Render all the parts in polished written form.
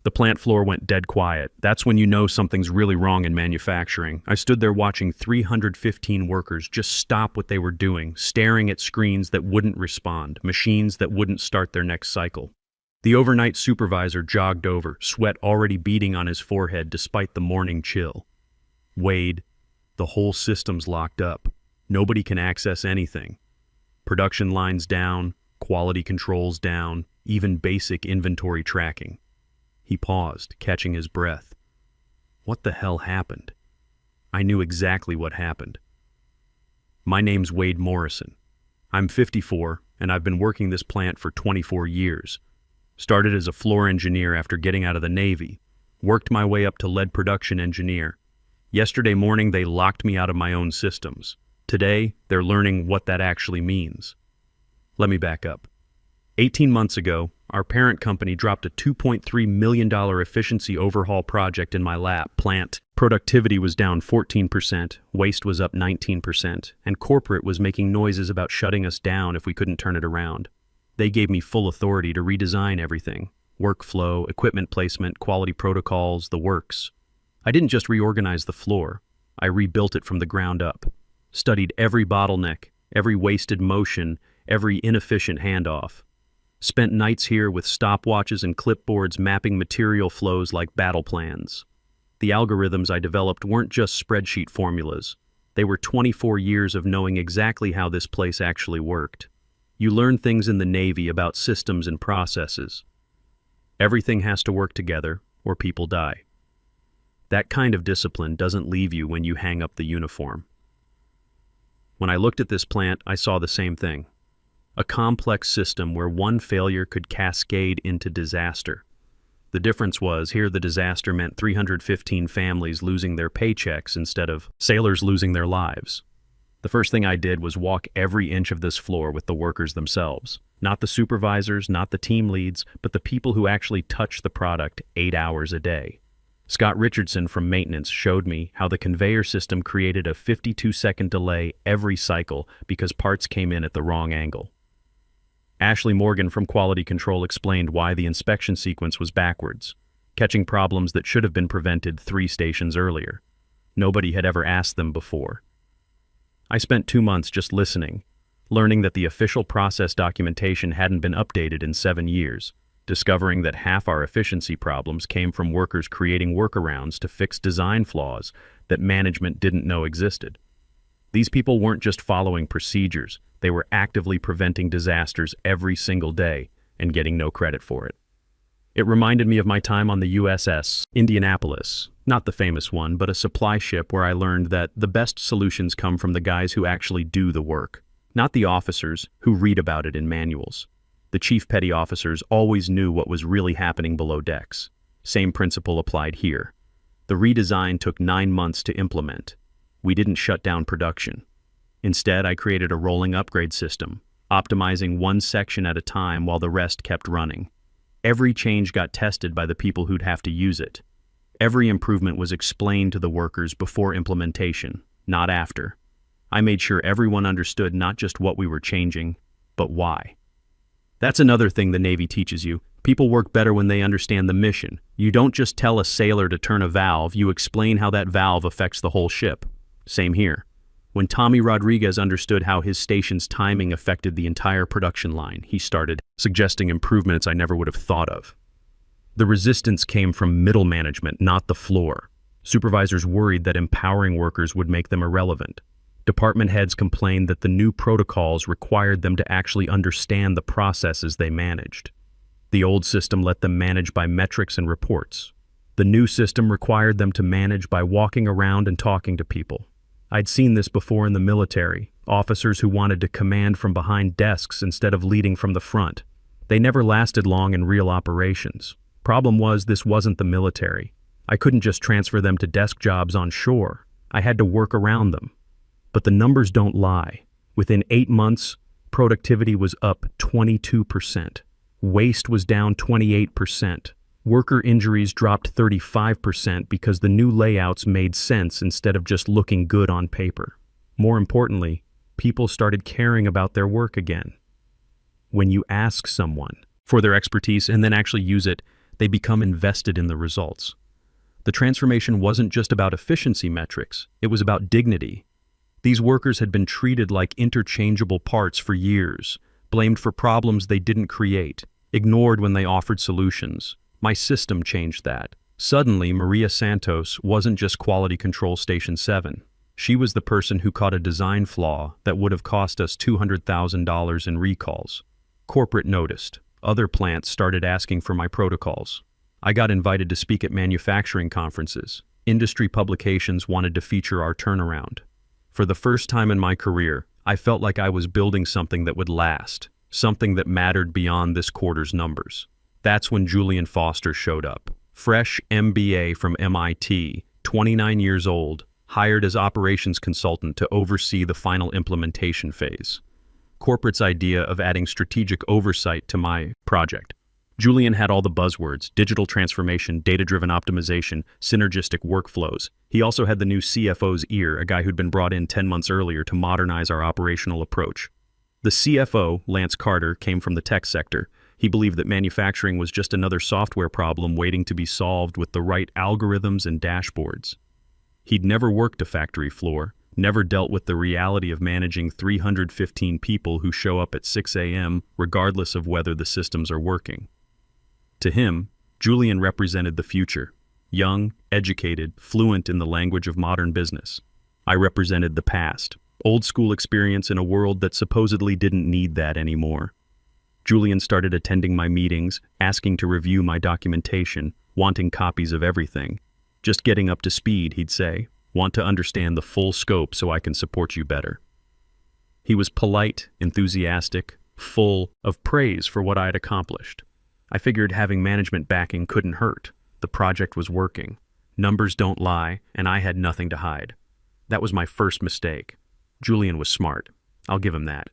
The plant floor went dead quiet. That's when you know something's really wrong in manufacturing. I stood there watching 315 workers just stop what they were doing, staring at screens that wouldn't respond, machines that wouldn't start their next cycle. The overnight supervisor jogged over, sweat already beading on his forehead despite the morning chill. Wade, the whole system's locked up. Nobody can access anything. Production lines down, quality controls down, even basic inventory tracking. He paused, catching his breath. What the hell happened? I knew exactly what happened. My name's Wade Morrison. I'm 54, and I've been working this plant for 24 years. Started as a floor engineer after getting out of the Navy. Worked my way up to lead production engineer. Yesterday morning, they locked me out of my own systems. Today, they're learning what that actually means. Let me back up. 18 months ago, our parent company dropped a $2.3 million efficiency overhaul project in my lap. Plant productivity was down 14%, waste was up 19%, and corporate was making noises about shutting us down if we couldn't turn it around. They gave me full authority to redesign everything. Workflow, equipment placement, quality protocols, the works. I didn't just reorganize the floor. I rebuilt it from the ground up. Studied every bottleneck, every wasted motion, every inefficient handoff. Spent nights here with stopwatches and clipboards mapping material flows like battle plans. The algorithms I developed weren't just spreadsheet formulas. They were 24 years of knowing exactly how this place actually worked. You learn things in the Navy about systems and processes. Everything has to work together, or people die. That kind of discipline doesn't leave you when you hang up the uniform. When I looked at this plant, I saw the same thing. A complex system where one failure could cascade into disaster. The difference was, here the disaster meant 315 families losing their paychecks instead of sailors losing their lives. The first thing I did was walk every inch of this floor with the workers themselves. Not the supervisors, not the team leads, but the people who actually touch the product 8 hours a day. Scott Richardson from maintenance showed me how the conveyor system created a 52-second delay every cycle because parts came in at the wrong angle. Ashley Morgan from quality control explained why the inspection sequence was backwards, catching problems that should have been prevented 3 stations earlier. Nobody had ever asked them before. I spent 2 months just listening, learning that the official process documentation hadn't been updated in 7 years, discovering that half our efficiency problems came from workers creating workarounds to fix design flaws that management didn't know existed. These people weren't just following procedures, they were actively preventing disasters every single day and getting no credit for it. It reminded me of my time on the USS Indianapolis, not the famous one, but a supply ship where I learned that the best solutions come from the guys who actually do the work, not the officers who read about it in manuals. The chief petty officers always knew what was really happening below decks. Same principle applied here. The redesign took 9 months to implement. We didn't shut down production. Instead, I created a rolling upgrade system, optimizing one section at a time while the rest kept running. Every change got tested by the people who'd have to use it. Every improvement was explained to the workers before implementation, not after. I made sure everyone understood not just what we were changing, but why. That's another thing the Navy teaches you. People work better when they understand the mission. You don't just tell a sailor to turn a valve, you explain how that valve affects the whole ship. Same here. When Tommy Rodriguez understood how his station's timing affected the entire production line, he started suggesting improvements I never would have thought of. The resistance came from middle management, not the floor. Supervisors worried that empowering workers would make them irrelevant. Department heads complained that the new protocols required them to actually understand the processes they managed. The old system let them manage by metrics and reports. The new system required them to manage by walking around and talking to people. I'd seen this before in the military, officers who wanted to command from behind desks instead of leading from the front. They never lasted long in real operations. Problem was, this wasn't the military. I couldn't just transfer them to desk jobs on shore. I had to work around them. But the numbers don't lie. Within 8 months, productivity was up 22%. Waste was down 28%. Worker injuries dropped 35% because the new layouts made sense instead of just looking good on paper. More importantly, people started caring about their work again. When you ask someone for their expertise and then actually use it, They become invested in the results. The transformation wasn't just about efficiency metrics, it was about dignity. These workers had been treated like interchangeable parts for years, blamed for problems they didn't create, ignored when they offered solutions. My system changed that. Suddenly, Maria Santos wasn't just Quality Control Station 7. She was the person who caught a design flaw that would have cost us $200,000 in recalls. Corporate noticed. Other plants started asking for my protocols. I got invited to speak at manufacturing conferences. Industry publications wanted to feature our turnaround. For the first time in my career, I felt like I was building something that would last, something that mattered beyond this quarter's numbers. That's when Julian Foster showed up. Fresh MBA from MIT, 29 years old, hired as operations consultant to oversee the final implementation phase. Corporate's idea of adding strategic oversight to my project. Julian had all the buzzwords: digital transformation, data-driven optimization, synergistic workflows. He also had the new CFO's ear, a guy who'd been brought in 10 months earlier to modernize our operational approach. The CFO, Lance Carter, came from the tech sector. He believed that manufacturing was just another software problem waiting to be solved with the right algorithms and dashboards. He'd never worked a factory floor, never dealt with the reality of managing 315 people who show up at 6 a.m. regardless of whether the systems are working. To him, Julian represented the future. Young, educated, fluent in the language of modern business. I represented the past, old school experience in a world that supposedly didn't need that anymore. Julian started attending my meetings, asking to review my documentation, wanting copies of everything. Just getting up to speed, he'd say. Want to understand the full scope so I can support you better. He was polite, enthusiastic, full of praise for what I had accomplished. I figured having management backing couldn't hurt. The project was working. Numbers don't lie, and I had nothing to hide. That was my first mistake. Julian was smart. I'll give him that.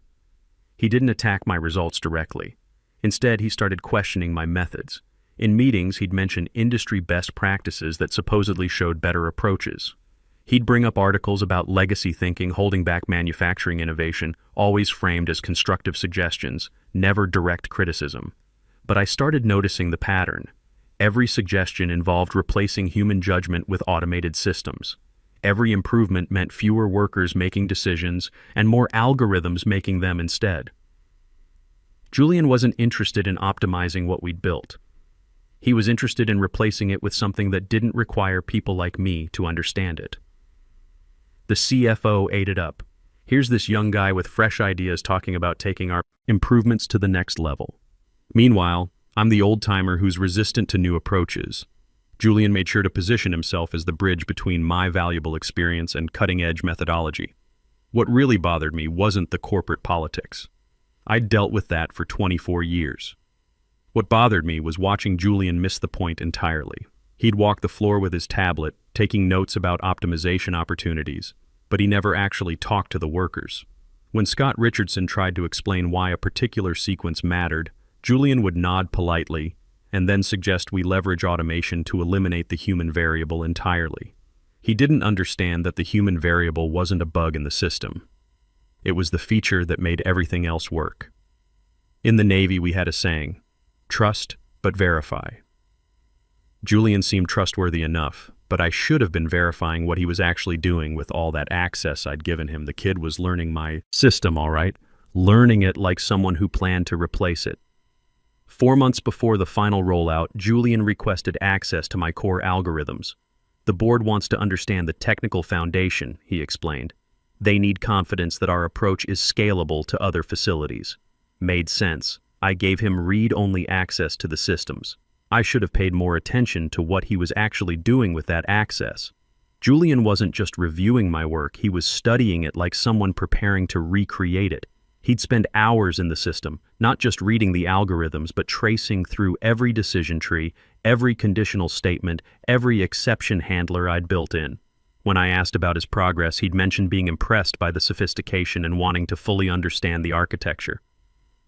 He didn't attack my results directly. Instead, he started questioning my methods. In meetings, he'd mention industry best practices that supposedly showed better approaches. He'd bring up articles about legacy thinking holding back manufacturing innovation, always framed as constructive suggestions, never direct criticism. But I started noticing the pattern. Every suggestion involved replacing human judgment with automated systems. Every improvement meant fewer workers making decisions and more algorithms making them instead. Julian wasn't interested in optimizing what we'd built. He was interested in replacing it with something that didn't require people like me to understand it. The CFO ate it up. Here's this young guy with fresh ideas talking about taking our improvements to the next level. Meanwhile, I'm the old-timer who's resistant to new approaches. Julian made sure to position himself as the bridge between my valuable experience and cutting-edge methodology. What really bothered me wasn't the corporate politics. I'd dealt with that for 24 years. What bothered me was watching Julian miss the point entirely. He'd walk the floor with his tablet, taking notes about optimization opportunities, but he never actually talked to the workers. When Scott Richardson tried to explain why a particular sequence mattered, Julian would nod politely and then suggest we leverage automation to eliminate the human variable entirely. He didn't understand that the human variable wasn't a bug in the system. It was the feature that made everything else work. In the Navy, we had a saying, trust but verify. Julian seemed trustworthy enough, but I should have been verifying what he was actually doing with all that access I'd given him. The kid was learning my system, all right, learning it like someone who planned to replace it. 4 months before the final rollout, Julian requested access to my core algorithms. The board wants to understand the technical foundation, he explained. They need confidence that our approach is scalable to other facilities. Made sense. I gave him read-only access to the systems. I should have paid more attention to what he was actually doing with that access. Julian wasn't just reviewing my work, he was studying it like someone preparing to recreate it. He'd spend hours in the system, not just reading the algorithms, but tracing through every decision tree, every conditional statement, every exception handler I'd built in. When I asked about his progress, he'd mentioned being impressed by the sophistication and wanting to fully understand the architecture.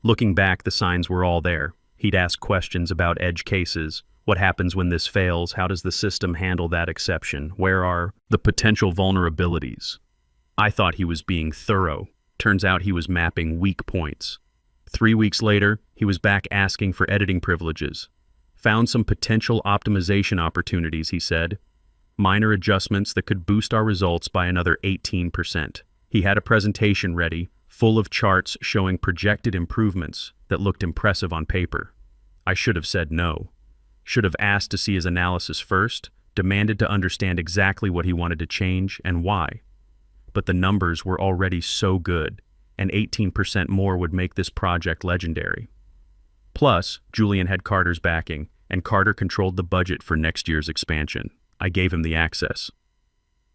Looking back, the signs were all there. He'd ask questions about edge cases. What happens when this fails? How does the system handle that exception? Where are the potential vulnerabilities? I thought he was being thorough. Turns out he was mapping weak points. 3 weeks later, he was back asking for editing privileges. Found some potential optimization opportunities, he said. Minor adjustments that could boost our results by another 18%. He had a presentation ready, full of charts showing projected improvements that looked impressive on paper. I should have said no. Should have asked to see his analysis first, demanded to understand exactly what he wanted to change and why. But the numbers were already so good, and 18% more would make this project legendary. Plus, Julian had Carter's backing, and Carter controlled the budget for next year's expansion. I gave him the access.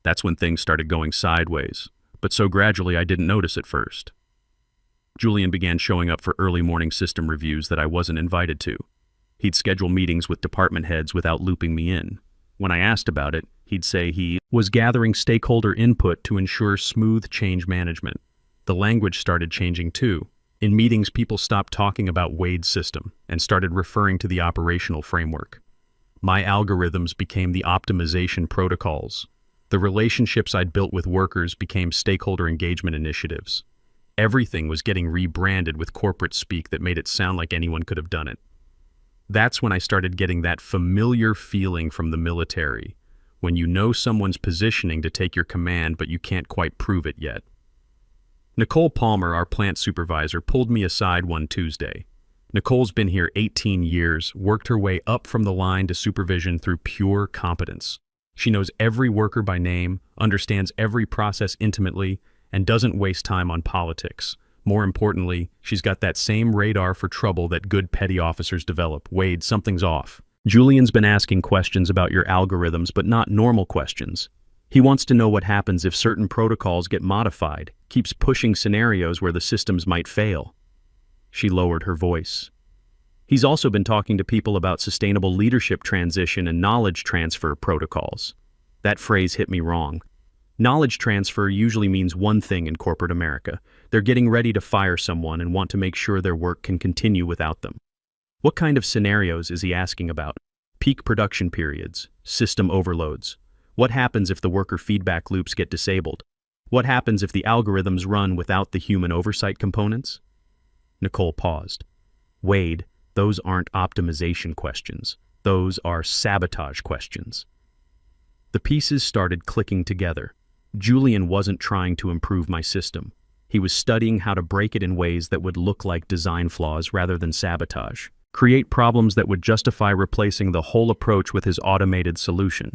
That's when things started going sideways, but so gradually I didn't notice at first. Julian began showing up for early morning system reviews that I wasn't invited to. He'd schedule meetings with department heads without looping me in. When I asked about it, he'd say he was gathering stakeholder input to ensure smooth change management. The language started changing too. In meetings, people stopped talking about Wade's system and started referring to the operational framework. My algorithms became the optimization protocols. The relationships I'd built with workers became stakeholder engagement initiatives. Everything was getting rebranded with corporate speak that made it sound like anyone could have done it. That's when I started getting that familiar feeling from the military, when you know someone's positioning to take your command but you can't quite prove it yet. Nicole Palmer, our plant supervisor, pulled me aside one Tuesday. Nicole's been here 18 years, worked her way up from the line to supervision through pure competence. She knows every worker by name, understands every process intimately, and doesn't waste time on politics. More importantly, she's got that same radar for trouble that good petty officers develop. Wade, something's off. Julian's been asking questions about your algorithms, but not normal questions. He wants to know what happens if certain protocols get modified, keeps pushing scenarios where the systems might fail. She lowered her voice. He's also been talking to people about sustainable leadership transition and knowledge transfer protocols. That phrase hit me wrong. Knowledge transfer usually means one thing in corporate America. They're getting ready to fire someone and want to make sure their work can continue without them. What kind of scenarios is he asking about? Peak production periods, system overloads. What happens if the worker feedback loops get disabled? What happens if the algorithms run without the human oversight components? Nicole paused. Wade, those aren't optimization questions. Those are sabotage questions. The pieces started clicking together. Julian wasn't trying to improve my system. He was studying how to break it in ways that would look like design flaws rather than sabotage. Create problems that would justify replacing the whole approach with his automated solution.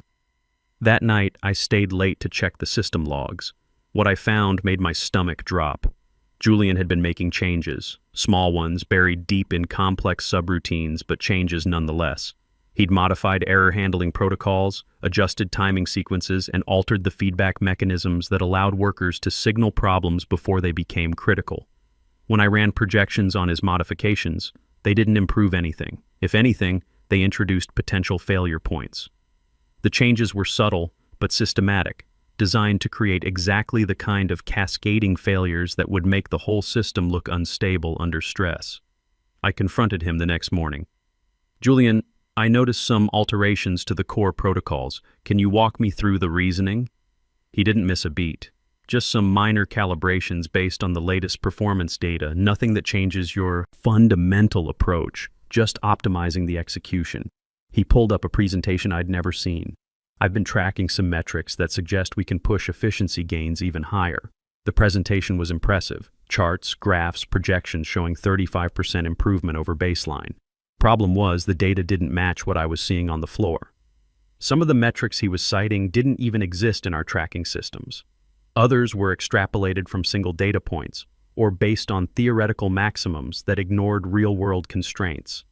That night, I stayed late to check the system logs. What I found made my stomach drop. Julian had been making changes, small ones buried deep in complex subroutines, but changes nonetheless. He'd modified error handling protocols, adjusted timing sequences, and altered the feedback mechanisms that allowed workers to signal problems before they became critical. When I ran projections on his modifications, they didn't improve anything. If anything, they introduced potential failure points. The changes were subtle, but systematic, designed to create exactly the kind of cascading failures that would make the whole system look unstable under stress. I confronted him the next morning. Julian, I noticed some alterations to the core protocols. Can you walk me through the reasoning? He didn't miss a beat. Just some minor calibrations based on the latest performance data, nothing that changes your fundamental approach, just optimizing the execution. He pulled up a presentation I'd never seen. I've been tracking some metrics that suggest we can push efficiency gains even higher. The presentation was impressive. Charts, graphs, projections showing 35% improvement over baseline. Problem was, the data didn't match what I was seeing on the floor. Some of the metrics he was citing didn't even exist in our tracking systems. Others were extrapolated from single data points, or based on theoretical maximums that ignored real-world constraints.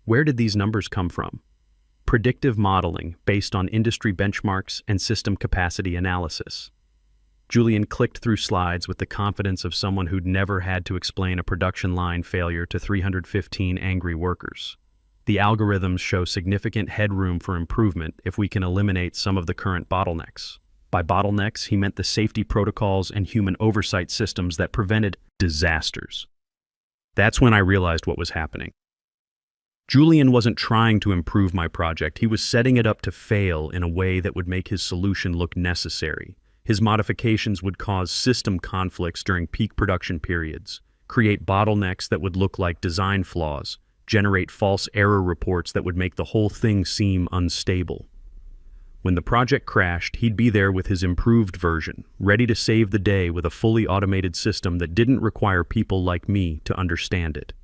Where did these numbers come from? Predictive modeling based on industry benchmarks and system capacity analysis. Julian clicked through slides with the confidence of someone who'd never had to explain a production line failure to 315 angry workers. The algorithms show significant headroom for improvement if we can eliminate some of the current bottlenecks. By bottlenecks, he meant the safety protocols and human oversight systems that prevented disasters. That's when I realized what was happening. Julian wasn't trying to improve my project. He was setting it up to fail in a way that would make his solution look necessary. His modifications would cause system conflicts during peak production periods, create bottlenecks that would look like design flaws, generate false error reports that would make the whole thing seem unstable. When the project crashed, he'd be there with his improved version, ready to save the day with a fully automated system that didn't require people like me to understand it.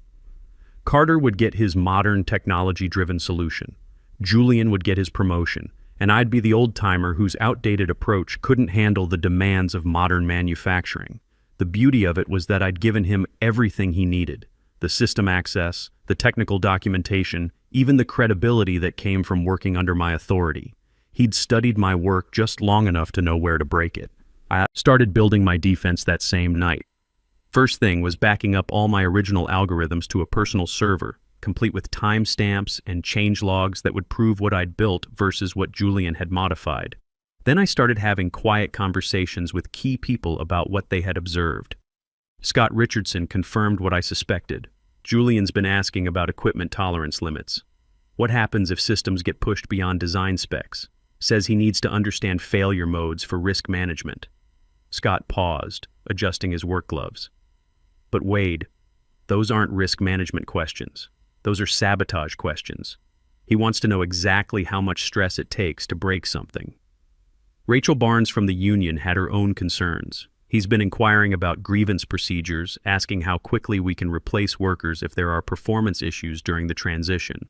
Carter would get his modern, technology-driven solution. Julian would get his promotion, and I'd be the old-timer whose outdated approach couldn't handle the demands of modern manufacturing. The beauty of it was that I'd given him everything he needed: the system access, the technical documentation, even the credibility that came from working under my authority. He'd studied my work just long enough to know where to break it. I started building my defense that same night. First thing was backing up all my original algorithms to a personal server, complete with timestamps and change logs that would prove what I'd built versus what Julian had modified. Then I started having quiet conversations with key people about what they had observed. Scott Richardson confirmed what I suspected. Julian's been asking about equipment tolerance limits. What happens if systems get pushed beyond design specs? Says he needs to understand failure modes for risk management. Scott paused, adjusting his work gloves. But Wade, those aren't risk management questions. Those are sabotage questions. He wants to know exactly how much stress it takes to break something. Rachel Barnes from the union had her own concerns. He's been inquiring about grievance procedures, asking how quickly we can replace workers if there are performance issues during the transition.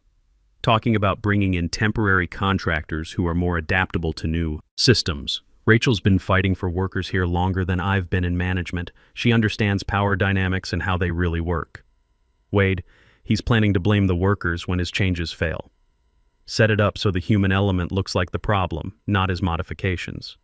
Talking about bringing in temporary contractors who are more adaptable to new systems. Rachel's been fighting for workers here longer than I've been in management. She understands power dynamics and how they really work. Wade, he's planning to blame the workers when his changes fail. Set it up so the human element looks like the problem, not his modifications.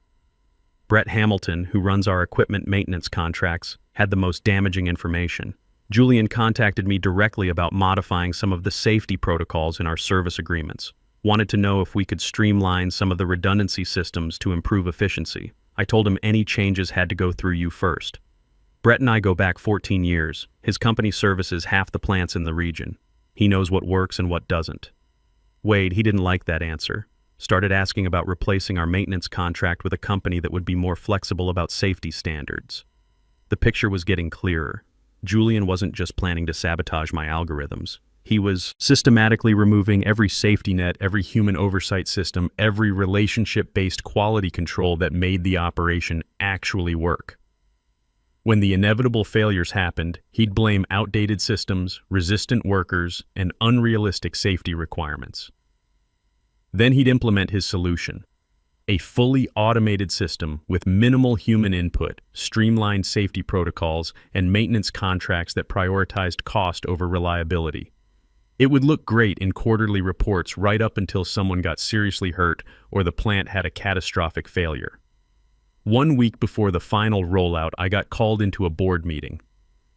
Brett Hamilton, who runs our equipment maintenance contracts, had the most damaging information. Julian contacted me directly about modifying some of the safety protocols in our service agreements. Wanted to know if we could streamline some of the redundancy systems to improve efficiency. I told him any changes had to go through you first. Brett and I go back 14 years. His company services half the plants in the region. He knows what works and what doesn't. Wade, he didn't like that answer. Started asking about replacing our maintenance contract with a company that would be more flexible about safety standards. The picture was getting clearer. Julian wasn't just planning to sabotage my algorithms. He was systematically removing every safety net, every human oversight system, every relationship-based quality control that made the operation actually work. When the inevitable failures happened, he'd blame outdated systems, resistant workers, and unrealistic safety requirements. Then he'd implement his solution: a fully automated system with minimal human input, streamlined safety protocols, and maintenance contracts that prioritized cost over reliability. It would look great in quarterly reports right up until someone got seriously hurt or the plant had a catastrophic failure. 1 week before the final rollout, I got called into a board meeting.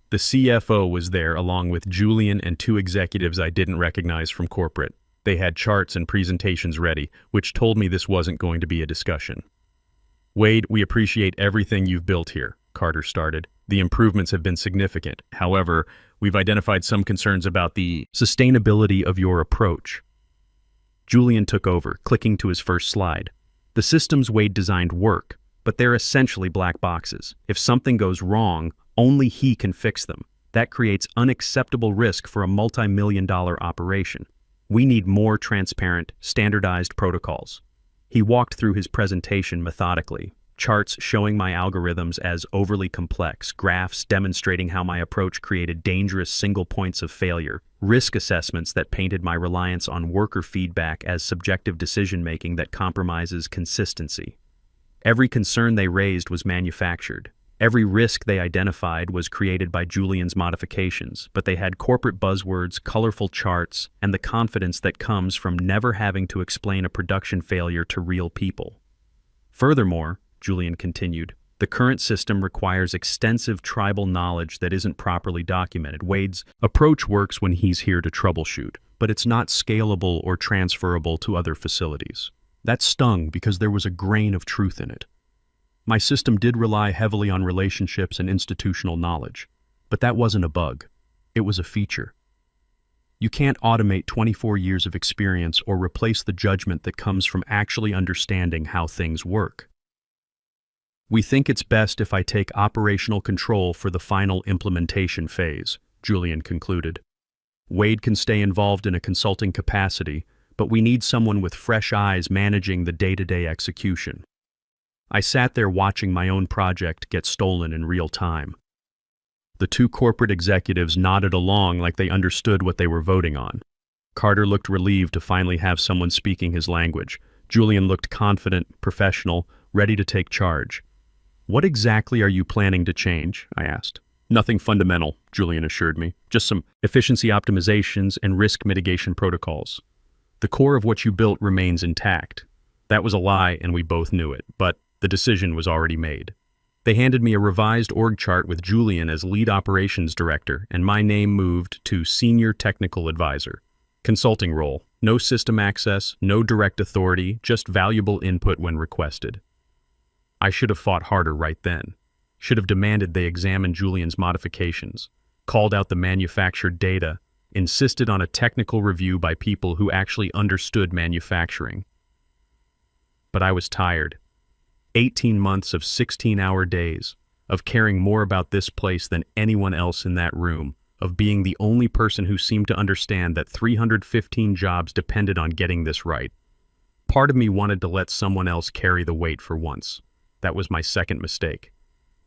The CFO was there along with Julian and 2 executives I didn't recognize from corporate. They had charts and presentations ready, which told me this wasn't going to be a discussion. Wade, we appreciate everything you've built here, Carter started. The improvements have been significant. However, we've identified some concerns about the sustainability of your approach. Julian took over, clicking to his first slide. The systems Wade designed work, but they're essentially black boxes. If something goes wrong, only he can fix them. That creates unacceptable risk for a multi-million-dollar operation. We need more transparent, standardized protocols. He walked through his presentation methodically, charts showing my algorithms as overly complex, graphs demonstrating how my approach created dangerous single points of failure, risk assessments that painted my reliance on worker feedback as subjective decision-making that compromises consistency. Every concern they raised was manufactured. Every risk they identified was created by Julian's modifications, but they had corporate buzzwords, colorful charts, and the confidence that comes from never having to explain a production failure to real people. Furthermore, Julian continued, the current system requires extensive tribal knowledge that isn't properly documented. Wade's approach works when he's here to troubleshoot, but it's not scalable or transferable to other facilities. That stung because there was a grain of truth in it. My system did rely heavily on relationships and institutional knowledge, but that wasn't a bug. It was a feature. You can't automate 24 years of experience or replace the judgment that comes from actually understanding how things work. We think it's best if I take operational control for the final implementation phase, Julian concluded. Wade can stay involved in a consulting capacity, but we need someone with fresh eyes managing the day-to-day execution. I sat there watching my own project get stolen in real time. The two corporate executives nodded along like they understood what they were voting on. Carter looked relieved to finally have someone speaking his language. Julian looked confident, professional, ready to take charge. "What exactly are you planning to change?" I asked. "Nothing fundamental," Julian assured me. "Just some efficiency optimizations and risk mitigation protocols. The core of what you built remains intact." That was a lie, and we both knew it, but the decision was already made. They handed me a revised org chart with Julian as lead operations director, and my name moved to senior technical advisor. Consulting role. No system access, no direct authority, just valuable input when requested. I should have fought harder right then. Should have demanded they examine Julian's modifications, called out the manufactured data, insisted on a technical review by people who actually understood manufacturing. But I was tired. 18 months of 16-hour days, of caring more about this place than anyone else in that room, of being the only person who seemed to understand that 315 jobs depended on getting this right. Part of me wanted to let someone else carry the weight for once. That was my second mistake.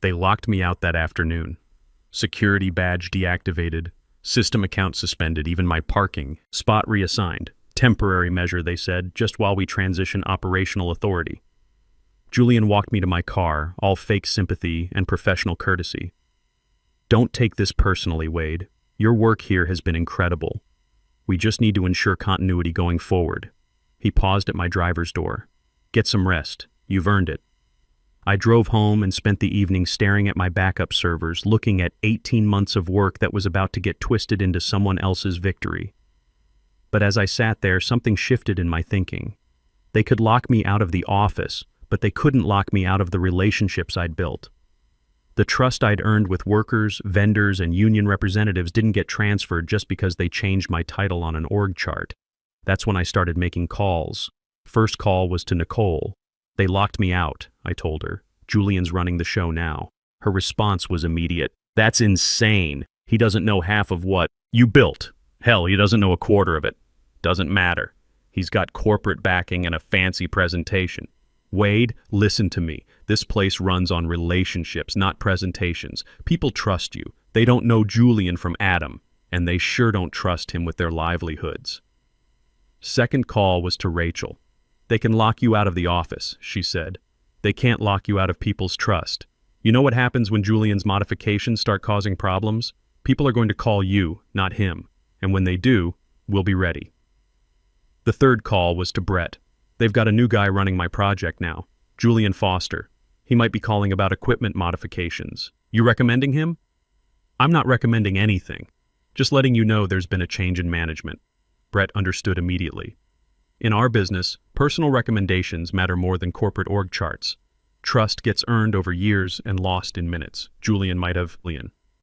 They locked me out that afternoon. Security badge deactivated, system account suspended, even my parking spot reassigned. Temporary measure, they said, just while we transition operational authority. Julian walked me to my car, all fake sympathy and professional courtesy. "Don't take this personally, Wade. Your work here has been incredible. We just need to ensure continuity going forward." He paused at my driver's door. "Get some rest. You've earned it." I drove home and spent the evening staring at my backup servers, looking at 18 months of work that was about to get twisted into someone else's victory. But as I sat there, something shifted in my thinking. They could lock me out of the office, but they couldn't lock me out of the relationships I'd built. The trust I'd earned with workers, vendors, and union representatives didn't get transferred just because they changed my title on an org chart. That's when I started making calls. First call was to Nicole. "They locked me out," I told her. "Julian's running the show now." Her response was immediate. "That's insane. He doesn't know half of what you built. Hell, he doesn't know a quarter of it. Doesn't matter. He's got corporate backing and a fancy presentation. Wade, listen to me. This place runs on relationships, not presentations. People trust you. They don't know Julian from Adam, and they sure don't trust him with their livelihoods." Second call was to Rachel. "They can lock you out of the office," she said. "They can't lock you out of people's trust. You know what happens when Julian's modifications start causing problems? People are going to call you, not him. And when they do, we'll be ready." The third call was to Brett. "They've got a new guy running my project now, Julian Foster. He might be calling about equipment modifications. You recommending him?" "I'm not recommending anything. Just letting you know there's been a change in management." Brett understood immediately. "In our business, personal recommendations matter more than corporate org charts. Trust gets earned over years and lost in minutes." Julian might have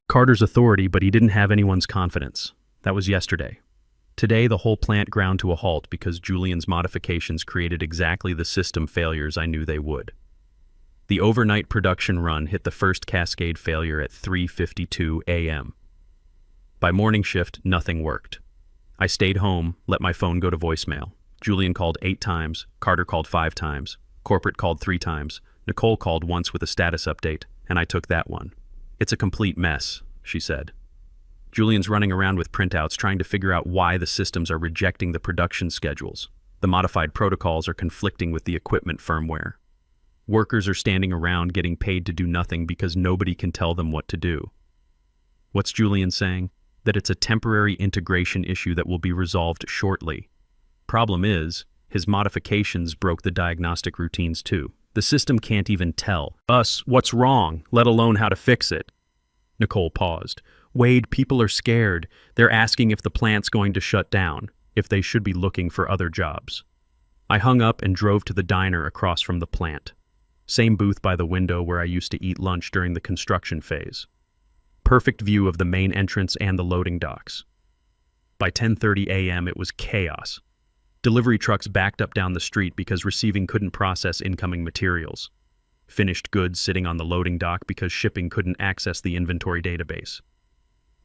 Carter's authority, but he didn't have anyone's confidence. That was yesterday. Today, the whole plant ground to a halt because Julian's modifications created exactly the system failures I knew they would. The overnight production run hit the first cascade failure at 3:52 a.m. By morning shift, nothing worked. I stayed home, let my phone go to voicemail. Julian called 8 times, Carter called 5 times, corporate called 3 times, Nicole called once with a status update, and I took that one. "It's a complete mess," she said. Julian's running around with printouts trying to figure out why the systems are rejecting the production schedules. The modified protocols are conflicting with the equipment firmware. Workers are standing around getting paid to do nothing because nobody can tell them what to do. What's Julian saying? That it's a temporary integration issue that will be resolved shortly. Problem is, his modifications broke the diagnostic routines too. The system can't even tell us what's wrong, let alone how to fix it. Nicole paused. "Wade, people are scared. They're asking if the plant's going to shut down, if they should be looking for other jobs." I hung up and drove to the diner across from the plant. Same booth by the window where I used to eat lunch during the construction phase. Perfect view of the main entrance and the loading docks. By 10:30 a.m. it was chaos. Delivery trucks backed up down the street because receiving couldn't process incoming materials. Finished goods sitting on the loading dock because shipping couldn't access the inventory database.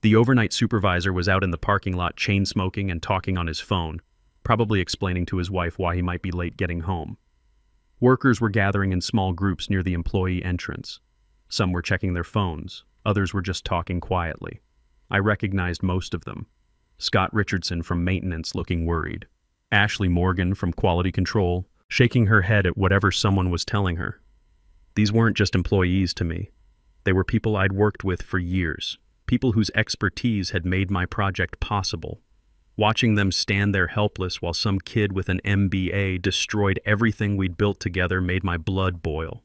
The overnight supervisor was out in the parking lot chain-smoking and talking on his phone, probably explaining to his wife why he might be late getting home. Workers were gathering in small groups near the employee entrance. Some were checking their phones, others were just talking quietly. I recognized most of them. Scott Richardson from maintenance looking worried. Ashley Morgan from quality control, shaking her head at whatever someone was telling her. These weren't just employees to me. They were people I'd worked with for years, people whose expertise had made my project possible. Watching them stand there helpless while some kid with an MBA destroyed everything we'd built together made my blood boil.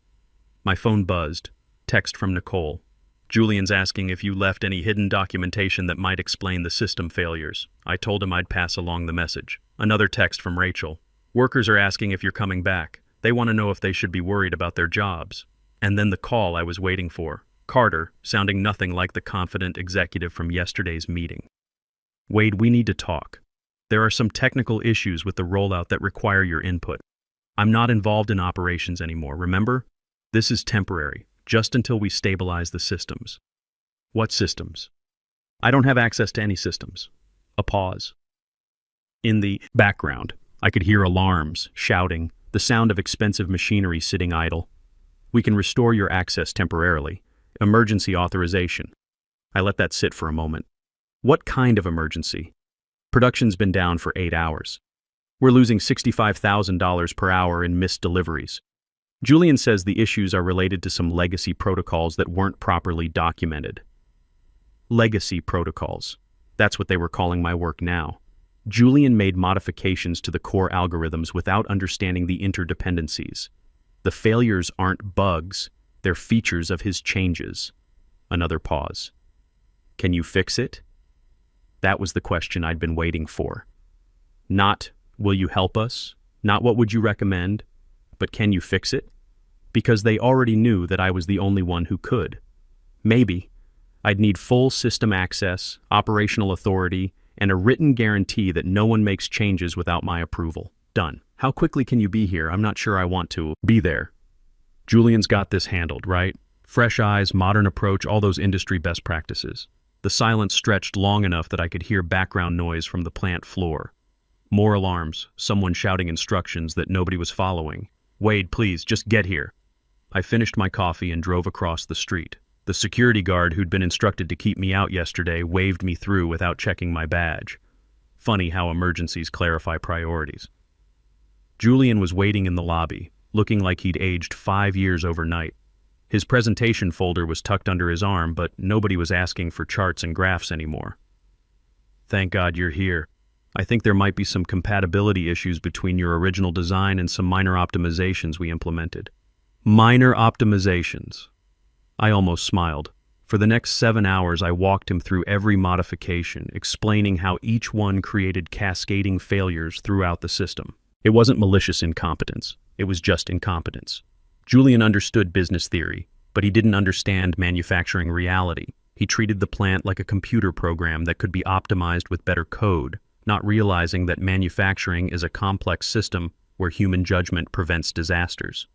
My phone buzzed. Text from Nicole. Julian's asking if you left any hidden documentation that might explain the system failures. I told him I'd pass along the message. Another text from Rachel. Workers are asking if you're coming back. They want to know if they should be worried about their jobs. And then the call I was waiting for. Carter, sounding nothing like the confident executive from yesterday's meeting. Wade, we need to talk. There are some technical issues with the rollout that require your input. I'm not involved in operations anymore, remember? This is temporary, just until we stabilize the systems. What systems? I don't have access to any systems. A pause. In the background, I could hear alarms, shouting, the sound of expensive machinery sitting idle. We can restore your access temporarily. Emergency authorization. I let that sit for a moment. What kind of emergency? Production's been down for 8 hours. We're losing $65,000 per hour in missed deliveries. Julian says the issues are related to some legacy protocols that weren't properly documented. Legacy protocols. That's what they were calling my work now. Julian made modifications to the core algorithms without understanding the interdependencies. The failures aren't bugs, they're features of his changes. Another pause. Can you fix it? That was the question I'd been waiting for. Not, will you help us? Not what would you recommend? But can you fix it? Because they already knew that I was the only one who could. Maybe. I'd need full system access, operational authority, and a written guarantee that no one makes changes without my approval. Done. How quickly can you be here? I'm not sure I want to be there. Julian's got this handled, right? Fresh eyes, modern approach, all those industry best practices. The silence stretched long enough that I could hear background noise from the plant floor. More alarms, someone shouting instructions that nobody was following. Wade, please, just get here. I finished my coffee and drove across the street. The security guard who'd been instructed to keep me out yesterday waved me through without checking my badge. Funny how emergencies clarify priorities. Julian was waiting in the lobby, looking like he'd aged 5 years overnight. His presentation folder was tucked under his arm, but nobody was asking for charts and graphs anymore. Thank God you're here. I think there might be some compatibility issues between your original design and some minor optimizations we implemented. Minor optimizations. I almost smiled. For the next 7 hours, I walked him through every modification, explaining how each one created cascading failures throughout the system. It wasn't malicious incompetence. It was just incompetence. Julian understood business theory, but he didn't understand manufacturing reality. He treated the plant like a computer program that could be optimized with better code, not realizing that manufacturing is a complex system where human judgment prevents disasters.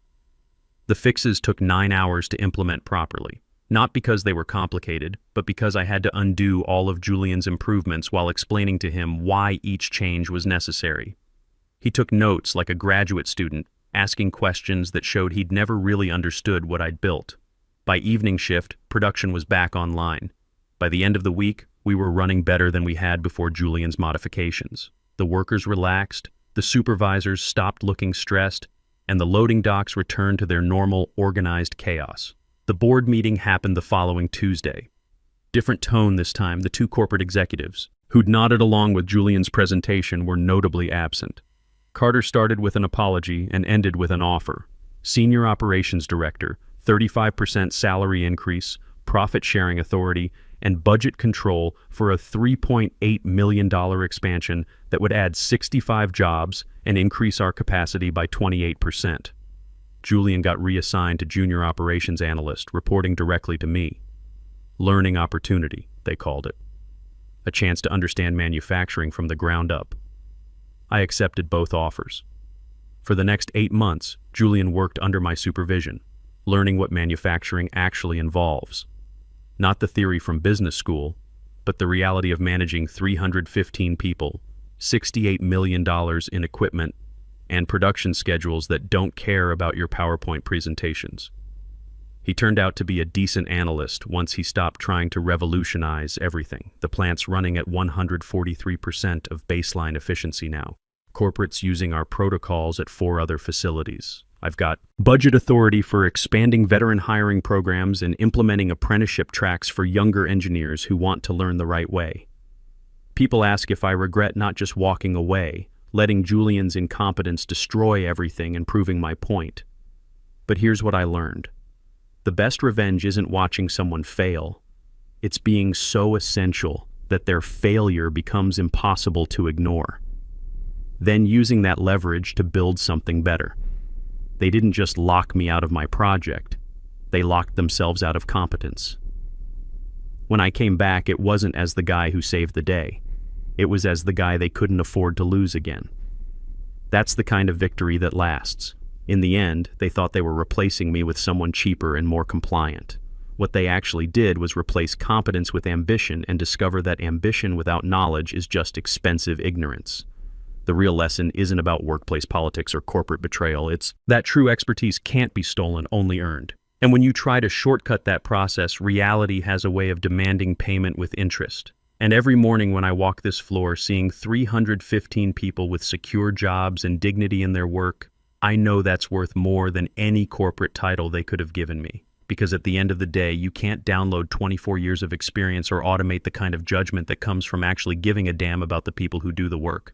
The fixes took 9 hours to implement properly, not because they were complicated, but because I had to undo all of Julian's improvements while explaining to him why each change was necessary. He took notes like a graduate student, asking questions that showed he'd never really understood what I'd built. By evening shift, production was back online. By the end of the week, we were running better than we had before Julian's modifications. The workers relaxed, the supervisors stopped looking stressed, and the loading docks returned to their normal, organized chaos. The board meeting happened the following Tuesday. Different tone this time. The 2 corporate executives, who'd nodded along with Julian's presentation, were notably absent. Carter started with an apology and ended with an offer. Senior Operations Director, 35% salary increase, profit-sharing authority, and budget control for a $3.8 million expansion that would add 65 jobs and increase our capacity by 28%. Julian got reassigned to Junior Operations Analyst, reporting directly to me. Learning opportunity, they called it. A chance to understand manufacturing from the ground up. I accepted both offers. For the next 8 months, Julian worked under my supervision, learning what manufacturing actually involves. Not the theory from business school, but the reality of managing 315 people, $68 million in equipment, and production schedules that don't care about your PowerPoint presentations. He turned out to be a decent analyst once he stopped trying to revolutionize everything. The plant's running at 143% of baseline efficiency now. Corporate's using our protocols at 4 other facilities. I've got budget authority for expanding veteran hiring programs and implementing apprenticeship tracks for younger engineers who want to learn the right way. People ask if I regret not just walking away, letting Julian's incompetence destroy everything and proving my point. But here's what I learned. The best revenge isn't watching someone fail. It's being so essential that their failure becomes impossible to ignore. Then using that leverage to build something better. They didn't just lock me out of my project. They locked themselves out of competence. When I came back, it wasn't as the guy who saved the day. It was as the guy they couldn't afford to lose again. That's the kind of victory that lasts. In the end, they thought they were replacing me with someone cheaper and more compliant. What they actually did was replace competence with ambition and discover that ambition without knowledge is just expensive ignorance. The real lesson isn't about workplace politics or corporate betrayal. It's that true expertise can't be stolen, only earned. And when you try to shortcut that process, reality has a way of demanding payment with interest. And every morning when I walk this floor, seeing 315 people with secure jobs and dignity in their work, I know that's worth more than any corporate title they could have given me. Because at the end of the day, you can't download 24 years of experience or automate the kind of judgment that comes from actually giving a damn about the people who do the work.